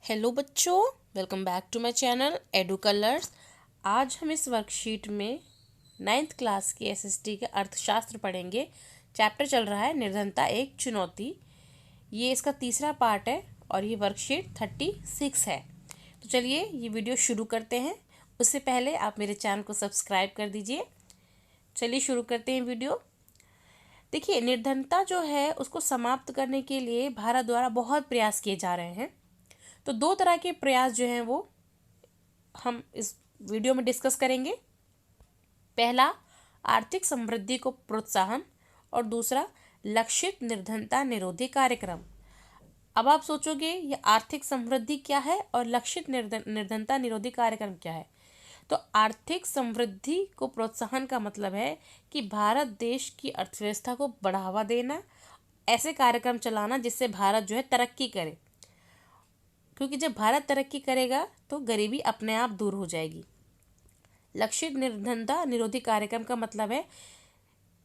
Hello बच्चों, welcome back to my channel Edu Colours. आज हम इस वर्कशीट में 9th क्लास की एसएसटी के अर्थशास्त्र पढ़ेंगे। चैप्टर चल रहा है निर्धनता एक चुनौती। ये इसका तीसरा पार्ट है और ये वर्कशीट 36 है। तो चलिए ये वीडियो शुरू करते हैं। उससे पहले आप मेरे चैनल को सब्सक्राइब कर दीजिए। चलिए शुरू करते हैं वीडियो। देखिए, निर्धनता जो है उसको समाप्त करने के लिए भारत द्वारा बहुत प्रयास किए जा रहे हैं। तो दो तरह के प्रयास जो हैं वो हम इस वीडियो में डिस्कस करेंगे। पहला, आर्थिक समृद्धि को प्रोत्साहन और दूसरा, लक्षित निर्धनता निरोधी कार्यक्रम। अब आप सोचोगे ये आर्थिक समृद्धि क्या है और लक्षित निर्धनता निरोधी कार्यक्रम क्या है। तो आर्थिक समृद्धि को प्रोत्साहन का मतलब है कि भारत देश की अर्थव्यवस्था को बढ़ावा देना, ऐसे कार्यक्रम चलाना जिससे भारत जो है तरक्की करे, क्योंकि जब भारत तरक्की करेगा तो गरीबी अपने आप दूर हो जाएगी। लक्षित निर्धनता निरोधी कार्यक्रम का मतलब है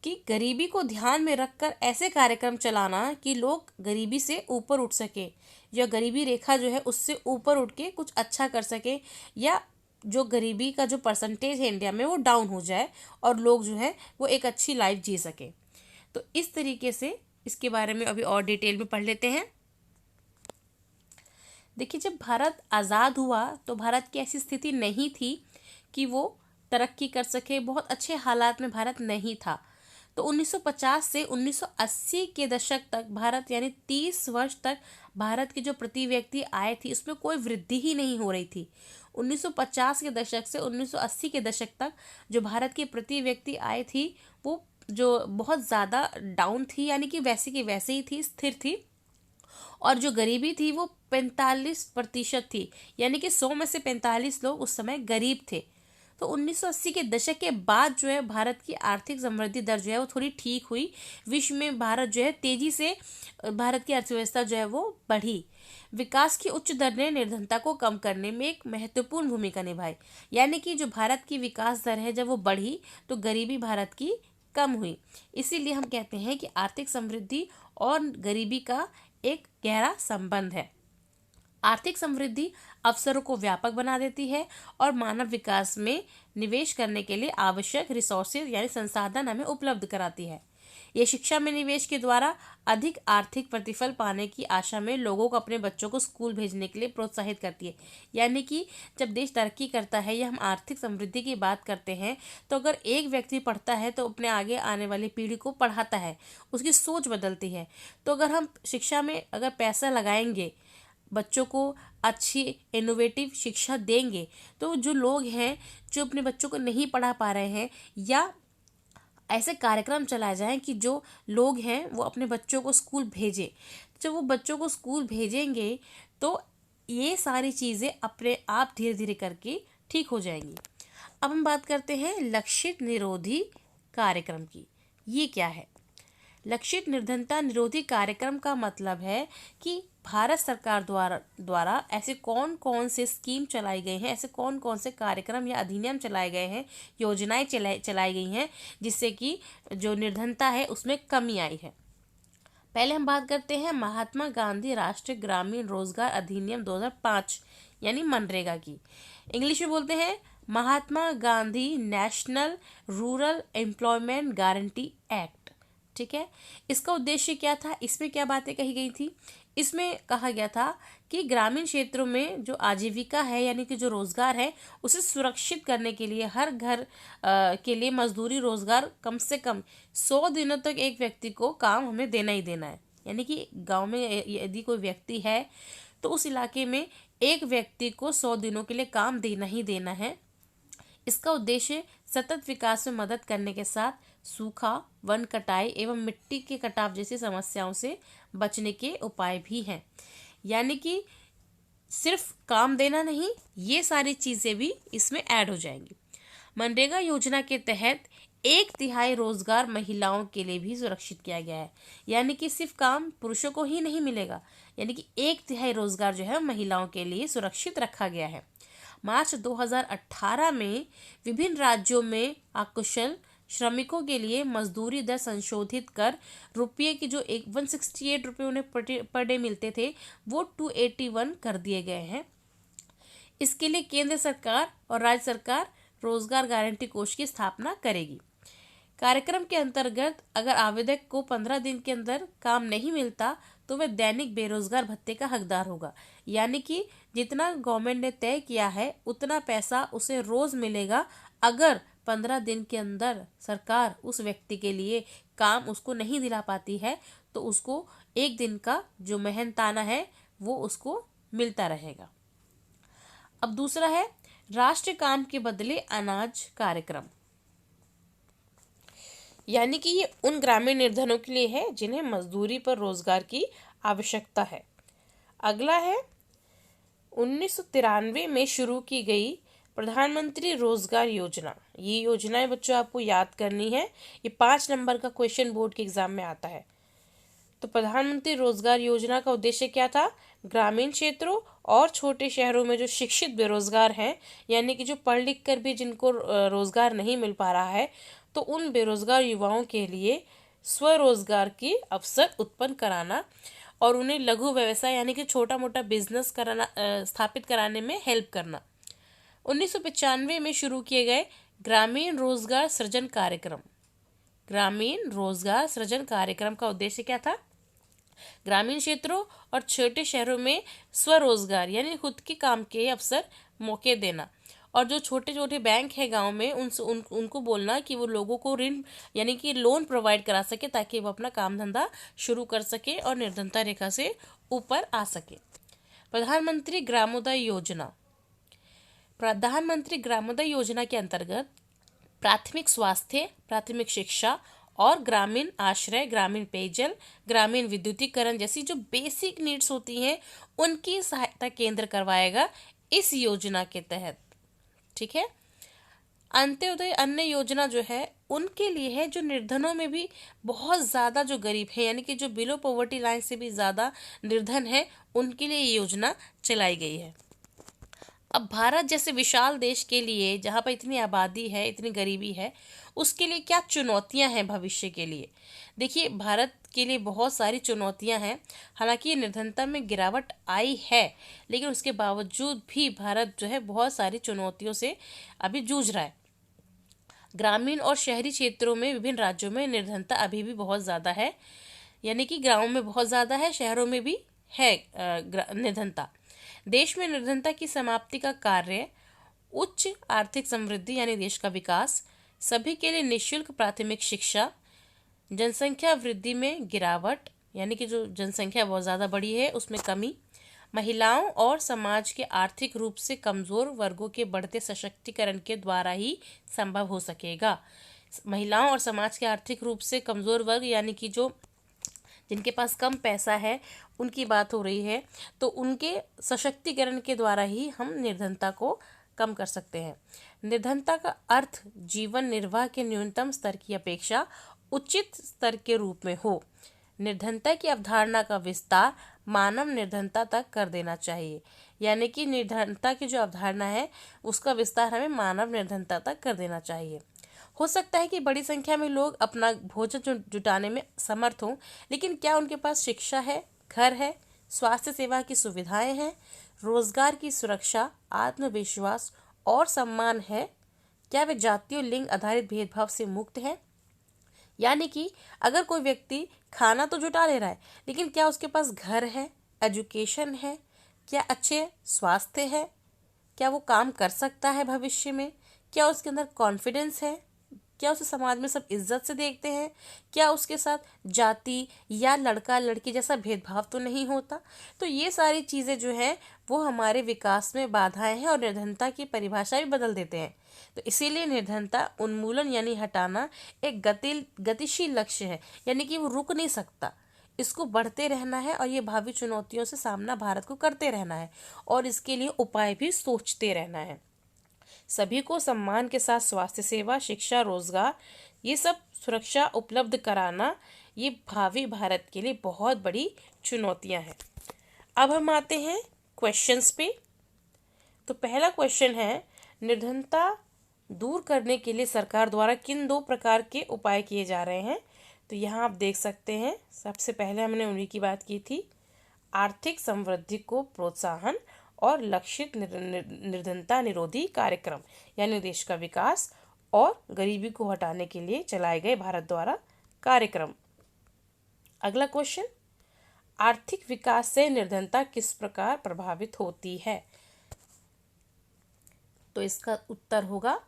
कि गरीबी को ध्यान में रखकर ऐसे कार्यक्रम चलाना कि लोग गरीबी से ऊपर उठ सके, या गरीबी रेखा जो है उससे ऊपर उठ के कुछ अच्छा कर सके, या जो गरीबी का जो परसेंटेज है इंडिया में वो डाउन हो जाए और लोग जो है वो एक अच्छी लाइफ जी सके। तो इस तरीके से इसके बारे में अभी और डिटेल में पढ़ लेते हैं। देखिए, जब भारत आज़ाद हुआ तो भारत की ऐसी स्थिति नहीं थी कि वो तरक्की कर सके, बहुत अच्छे हालात में भारत नहीं था। तो 1950 से 1980 के दशक तक भारत, यानी 30 वर्ष तक भारत की जो प्रति व्यक्ति आय थी उसमें कोई वृद्धि ही नहीं हो रही थी। 1950 के दशक से 1980 के दशक तक जो भारत की प्रति व्यक्ति आय थी वो जो बहुत ज़्यादा डाउन थी, यानी कि वैसे की वैसे ही थी, स्थिर थी। और जो गरीबी थी वो 45% थी, यानी कि 100 में से 45 लोग उस समय गरीब थे। तो 1980 के दशक के बाद जो है भारत की आर्थिक समृद्धि दर जो है वो थोड़ी ठीक हुई। विश्व में भारत जो है तेजी से, भारत की अर्थव्यवस्था जो है वो बढ़ी। विकास की उच्च दर ने निर्धनता को कम करने में एक महत्वपूर्ण भूमिका निभाई, यानी कि जो भारत की विकास दर है जब वो बढ़ी तो गरीबी भारत की कम हुई। इसीलिए हम कहते हैं कि आर्थिक समृद्धि और गरीबी का एक गहरा संबंध है। आर्थिक समृद्धि अवसरों को व्यापक बना देती है और मानव विकास में निवेश करने के लिए आवश्यक रिसोर्सेज यानी संसाधन हमें उपलब्ध कराती है। ये शिक्षा में निवेश के द्वारा अधिक आर्थिक प्रतिफल पाने की आशा में लोगों को अपने बच्चों को स्कूल भेजने के लिए प्रोत्साहित करती है। यानी कि जब देश तरक्की करता है या हम आर्थिक समृद्धि की बात करते हैं तो अगर एक व्यक्ति पढ़ता है तो अपने आगे आने वाली पीढ़ी को पढ़ाता है, उसकी सोच बदलती है। तो अगर हम शिक्षा में अगर पैसा लगाएंगे, बच्चों को अच्छी इनोवेटिव शिक्षा देंगे, तो जो लोग हैं जो अपने बच्चों को नहीं पढ़ा पा रहे हैं, या ऐसे कार्यक्रम चलाए जाएं कि जो लोग हैं वो अपने बच्चों को स्कूल भेजें। जब वो बच्चों को स्कूल भेजेंगे तो ये सारी चीज़ें अपने आप धीरे धीरे करके ठीक हो जाएंगी। अब हम बात करते हैं लक्षित निरोधी कार्यक्रम की। ये क्या है? लक्षित निर्धनता निरोधी कार्यक्रम का मतलब है कि भारत सरकार द्वारा ऐसे कौन कौन से स्कीम चलाई गई हैं, ऐसे कौन कौन से कार्यक्रम या अधिनियम चलाए गए हैं, योजनाएं चलाई गई हैं जिससे कि जो निर्धनता है उसमें कमी आई है। पहले हम बात करते हैं महात्मा गांधी राष्ट्रीय ग्रामीण रोजगार अधिनियम 2005 यानी मनरेगा की। इंग्लिश में बोलते हैं Mahatma Gandhi national rural employment guarantee act. ठीक है, इसका उद्देश्य क्या था, इसमें क्या बातें कही गई थी? इसमें कहा गया था कि ग्रामीण क्षेत्रों में जो आजीविका है यानी कि जो रोजगार है उसे सुरक्षित करने के लिए हर घर के लिए मजदूरी रोजगार कम से कम 100 दिनों तक एक व्यक्ति को काम हमें देना ही देना है। यानी कि गांव में यदि कोई व्यक्ति है तो उस इलाके में एक व्यक्ति को 100 दिनों के लिए काम देना ही देना है। इसका उद्देश्य सतत विकास में मदद करने के साथ सूखा, वन कटाई एवं मिट्टी के कटाव जैसी समस्याओं से बचने के उपाय भी हैं। यानी कि सिर्फ काम देना नहीं, ये सारी चीज़ें भी इसमें ऐड हो जाएंगी। मनरेगा योजना के तहत 1/3 रोजगार महिलाओं के लिए भी सुरक्षित किया गया है। यानी कि सिर्फ काम पुरुषों को ही नहीं मिलेगा, यानी कि 1/3 रोजगार जो है महिलाओं के लिए सुरक्षित रखा गया है। मार्च 2018 में विभिन्न राज्यों में अकुशल श्रमिकों के लिए मजदूरी दर संशोधित कर रुपये की जो 168 रुपये उन्हें पर डे मिलते थे वो 281 कर दिए गए हैं। इसके लिए केंद्र सरकार और राज्य सरकार रोजगार गारंटी कोष की स्थापना करेगी। कार्यक्रम के अंतर्गत अगर आवेदक को 15 दिन के अंदर काम नहीं मिलता तो वह दैनिक बेरोजगार भत्ते का हकदार होगा। यानी कि जितना गवर्नमेंट ने तय किया है उतना पैसा उसे रोज मिलेगा। अगर 15 दिन के अंदर सरकार उस व्यक्ति के लिए काम उसको नहीं दिला पाती है तो उसको एक दिन का जो मेहनताना है वो उसको मिलता रहेगा। अब दूसरा है राष्ट्रीय काम के बदले अनाज कार्यक्रम। यानी कि ये उन ग्रामीण निर्धनों के लिए है जिन्हें मजदूरी पर रोजगार की आवश्यकता है। अगला है 1993 में शुरू की गई प्रधानमंत्री रोजगार योजना। ये योजनाएं बच्चों आपको याद करनी है, ये 5 नंबर का क्वेश्चन बोर्ड के एग्जाम में आता है। तो प्रधानमंत्री रोजगार योजना का उद्देश्य क्या था? ग्रामीण क्षेत्रों और छोटे शहरों में जो शिक्षित बेरोजगार हैं, यानी कि जो पढ़ लिख कर भी जिनको रोजगार नहीं मिल पा रहा है, तो उन बेरोजगार युवाओं के लिए स्वरोजगार की अवसर उत्पन्न कराना और उन्हें लघु व्यवसाय यानी कि छोटा मोटा बिजनेस कराना स्थापित कराने में हेल्प करना। 1995 में शुरू किए गए ग्रामीण रोजगार सृजन कार्यक्रम। ग्रामीण रोजगार सृजन कार्यक्रम का उद्देश्य क्या था? ग्रामीण क्षेत्रों और छोटे शहरों में स्वरोजगार यानी खुद के काम के अवसर मौके देना, और जो छोटे छोटे बैंक है गांव में उनको बोलना कि वो लोगों को ऋण यानी कि लोन प्रोवाइड करा सके ताकि वो अपना काम धंधा शुरू कर सके और निर्धनता रेखा से ऊपर आ सके। प्रधानमंत्री ग्रामोदय योजना। प्रधानमंत्री ग्रामोदय योजना के अंतर्गत प्राथमिक स्वास्थ्य, प्राथमिक शिक्षा और ग्रामीण आश्रय, ग्रामीण पेयजल, ग्रामीण विद्युतीकरण जैसी जो बेसिक नीड्स होती हैं उनकी सहायता केंद्र करवाएगा इस योजना के तहत। ठीक है। अंत्योदय अन्न योजना जो है उनके लिए है जो निर्धनों में भी बहुत ज़्यादा जो गरीब है यानी कि जो बिलो पॉवर्टी लाइन से भी ज़्यादा निर्धन है उनके लिए ये योजना चलाई गई है। अब भारत जैसे विशाल देश के लिए जहाँ पर इतनी आबादी है, इतनी गरीबी है, उसके लिए क्या चुनौतियाँ हैं भविष्य के लिए? देखिए, भारत के लिए बहुत सारी चुनौतियाँ हैं। हालांकि निर्धनता में गिरावट आई है, लेकिन उसके बावजूद भी भारत जो है बहुत सारी चुनौतियों से अभी जूझ रहा है। ग्रामीण और शहरी क्षेत्रों में विभिन्न राज्यों में निर्धनता अभी भी बहुत ज़्यादा है, यानी कि गाँवों में बहुत ज़्यादा है, शहरों में भी है निर्धनता। देश में निर्धनता की समाप्ति का कार्य उच्च आर्थिक समृद्धि यानी देश का विकास, सभी के लिए निःशुल्क प्राथमिक शिक्षा, जनसंख्या वृद्धि में गिरावट यानी कि जो जनसंख्या बहुत ज़्यादा बढ़ी है उसमें कमी, महिलाओं और समाज के आर्थिक रूप से कमज़ोर वर्गों के बढ़ते सशक्तिकरण के द्वारा ही संभव हो सकेगा। महिलाओं और समाज के आर्थिक रूप से कमज़ोर वर्ग यानी कि जो जिनके पास कम पैसा है उनकी बात हो रही है, तो उनके सशक्तिकरण के द्वारा ही हम निर्धनता को कम कर सकते हैं। निर्धनता का अर्थ जीवन निर्वाह के न्यूनतम स्तर की अपेक्षा उचित स्तर के रूप में हो। निर्धनता की अवधारणा का विस्तार मानव निर्धनता तक कर देना चाहिए, यानी कि निर्धनता की जो अवधारणा है उसका विस्तार हमें मानव निर्धनता तक कर देना चाहिए। हो सकता है कि बड़ी संख्या में लोग अपना भोजन जुटाने में समर्थ हों, लेकिन क्या उनके पास शिक्षा है, घर है, स्वास्थ्य सेवा की सुविधाएं हैं, रोजगार की सुरक्षा, आत्मविश्वास और सम्मान है? क्या वे जाति और लिंग आधारित भेदभाव से मुक्त हैं? यानी कि अगर कोई व्यक्ति खाना तो जुटा ले रहा है, लेकिन क्या उसके पास घर है, एजुकेशन है, क्या अच्छे स्वास्थ्य है, क्या वो काम कर सकता है भविष्य में, क्या उसके अंदर कॉन्फिडेंस है, क्या उसे समाज में सब इज्जत से देखते हैं, क्या उसके साथ जाति या लड़का लड़की जैसा भेदभाव तो नहीं होता? तो ये सारी चीज़ें जो हैं वो हमारे विकास में बाधाएं हैं और निर्धनता की परिभाषा भी बदल देते हैं। तो इसीलिए निर्धनता उन्मूलन यानी हटाना एक गतिशील लक्ष्य है, यानी कि वो रुक नहीं सकता, इसको बढ़ते रहना है और ये भावी चुनौतियों से सामना भारत को करते रहना है और इसके लिए उपाय भी सोचते रहना है। सभी को सम्मान के साथ स्वास्थ्य सेवा, शिक्षा, रोजगार ये सब सुरक्षा उपलब्ध कराना ये भावी भारत के लिए बहुत बड़ी चुनौतियां हैं। अब हम आते हैं क्वेश्चंस पे। तो पहला क्वेश्चन है, निर्धनता दूर करने के लिए सरकार द्वारा किन 2 प्रकार के उपाय किए जा रहे हैं? तो यहाँ आप देख सकते हैं, सबसे पहले हमने उन्हीं की बात की थी, आर्थिक समृद्धि को प्रोत्साहन और लक्षित निर्धनता निरोधी कार्यक्रम, यानी देश का विकास और गरीबी को हटाने के लिए चलाए गए भारत द्वारा कार्यक्रम। अगला क्वेश्चन, आर्थिक विकास से निर्धनता किस प्रकार प्रभावित होती है? तो इसका उत्तर होगा,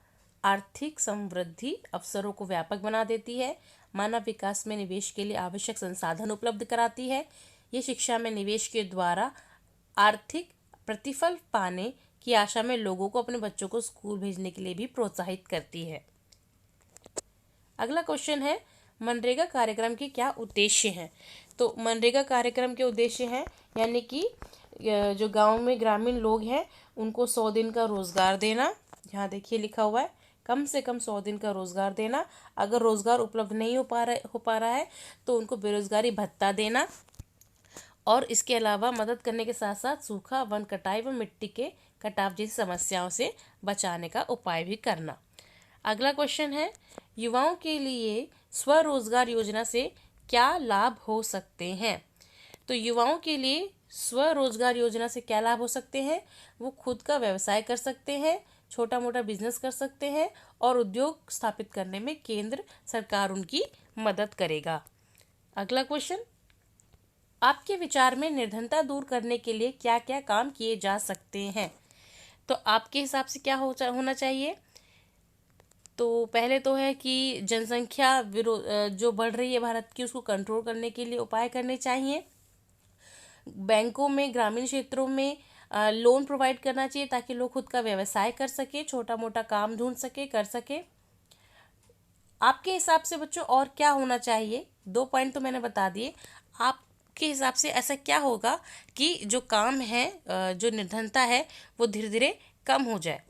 आर्थिक समृद्धि अवसरों को व्यापक बना देती है, मानव विकास में निवेश के लिए आवश्यक संसाधन उपलब्ध कराती है, ये शिक्षा में निवेश के द्वारा आर्थिक प्रतिफल पाने की आशा में लोगों को अपने बच्चों को स्कूल भेजने के लिए भी प्रोत्साहित करती है। अगला क्वेश्चन है, मनरेगा कार्यक्रम के क्या उद्देश्य हैं? तो मनरेगा कार्यक्रम के उद्देश्य हैं, यानी कि जो गांव में ग्रामीण लोग हैं उनको 100 दिन का रोजगार देना। यहाँ देखिए लिखा हुआ है, कम से कम 100 दिन का रोजगार देना। अगर रोजगार उपलब्ध नहीं हो पा रहा है तो उनको बेरोजगारी भत्ता देना, और इसके अलावा मदद करने के साथ साथ सूखा, वन कटाई व मिट्टी के कटाव जैसी समस्याओं से बचाने का उपाय भी करना। अगला क्वेश्चन है, युवाओं के लिए स्वरोजगार योजना से क्या लाभ हो सकते हैं? तो युवाओं के लिए स्वरोजगार योजना से क्या लाभ हो सकते हैं? वो खुद का व्यवसाय कर सकते हैं, छोटा मोटा बिजनेस कर सकते हैं और उद्योग स्थापित करने में केंद्र सरकार उनकी मदद करेगा। अगला क्वेश्चन, आपके विचार में निर्धनता दूर करने के लिए क्या क्या काम किए जा सकते हैं? तो आपके हिसाब से क्या होना चाहिए? तो पहले तो है कि जनसंख्या जो बढ़ रही है भारत की, उसको कंट्रोल करने के लिए उपाय करने चाहिए। बैंकों में ग्रामीण क्षेत्रों में लोन प्रोवाइड करना चाहिए ताकि लोग खुद का व्यवसाय कर सके, छोटा मोटा काम ढूंढ सके, कर सके। आपके हिसाब से बच्चों और क्या होना चाहिए? 2 पॉइंट तो मैंने बता दिए। आपके हिसाब से ऐसा क्या होगा कि जो काम है, जो निर्धनता है, वो धीरे धीरे कम हो जाए?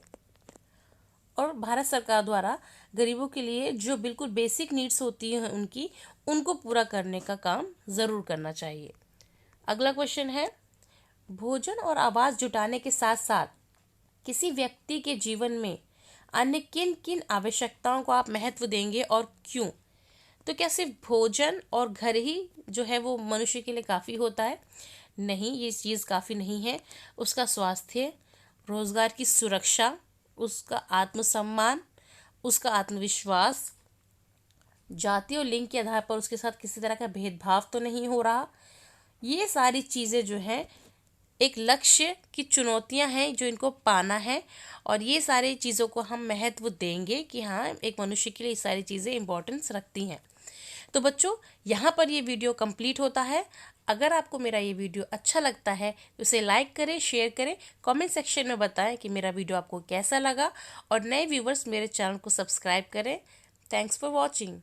और भारत सरकार द्वारा गरीबों के लिए जो बिल्कुल बेसिक नीड्स होती हैं उनको पूरा करने का काम ज़रूर करना चाहिए। अगला क्वेश्चन है, भोजन और आवास जुटाने के साथ साथ किसी व्यक्ति के जीवन में अन्य किन किन आवश्यकताओं को आप महत्व देंगे और क्यों? तो क्या सिर्फ भोजन और घर ही जो है वो मनुष्य के लिए काफ़ी होता है? नहीं, ये चीज़ काफ़ी नहीं है। उसका स्वास्थ्य, रोजगार की सुरक्षा, उसका आत्मसम्मान, उसका आत्मविश्वास, जाति और लिंग के आधार पर उसके साथ किसी तरह का भेदभाव तो नहीं हो रहा, ये सारी चीज़ें जो हैं एक लक्ष्य की चुनौतियां हैं जो इनको पाना है, और ये सारी चीज़ों को हम महत्व देंगे कि हाँ, एक मनुष्य के लिए ये सारी चीज़ें इंपॉर्टेंस रखती हैं। तो बच्चों, यहाँ पर ये वीडियो कंप्लीट होता है। अगर आपको मेरा ये वीडियो अच्छा लगता है तो इसे लाइक करें, शेयर करें, कमेंट सेक्शन में बताएं कि मेरा वीडियो आपको कैसा लगा, और नए व्यूवर्स मेरे चैनल को सब्सक्राइब करें। Thanks for watching.